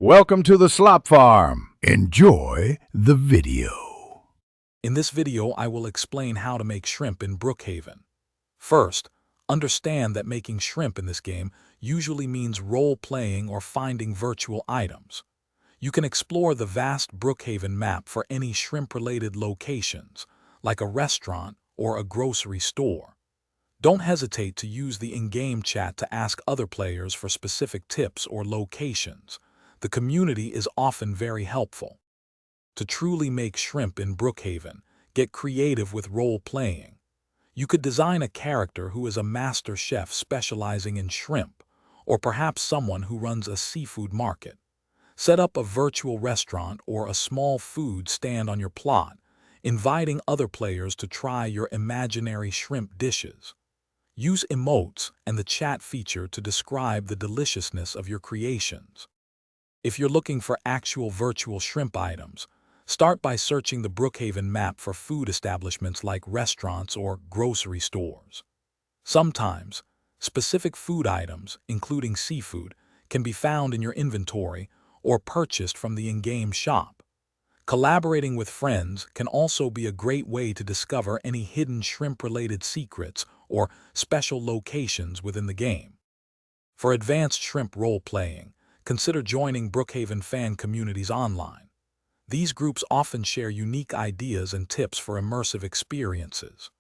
Welcome to the Slop Farm. Enjoy the video. In this video, I will explain how to make shrimp in Brookhaven. First, understand that making shrimp in this game usually means role-playing or finding virtual items. You can explore the vast Brookhaven map for any shrimp-related locations, like a restaurant or a grocery store. Don't hesitate to use the in-game chat to ask other players for specific tips or locations. The community is often very helpful. To truly make shrimp in Brookhaven, get creative with role-playing. You could design a character who is a master chef specializing in shrimp, or perhaps someone who runs a seafood market. Set up a virtual restaurant or a small food stand on your plot, inviting other players to try your imaginary shrimp dishes. Use emotes and the chat feature to describe the deliciousness of your creations. If you're looking for actual virtual shrimp items, start by searching the Brookhaven map for food establishments like restaurants or grocery stores. Sometimes, specific food items, including seafood, can be found in your inventory or purchased from the in-game shop. Collaborating with friends can also be a great way to discover any hidden shrimp-related secrets or special locations within the game. For advanced shrimp role-playing, consider joining Brookhaven fan communities online. These groups often share unique ideas and tips for immersive experiences.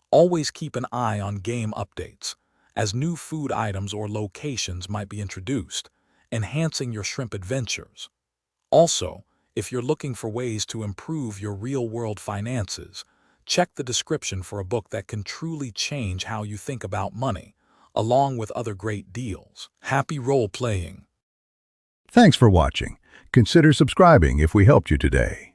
Always keep an eye on game updates, as new food items or locations might be introduced, enhancing your shrimp adventures. Also, if you're looking for ways to improve your real-world finances, check the description for a book that can truly change how you think about money, along with other great deals. Happy role-playing! Thanks for watching. Consider subscribing if we helped you today.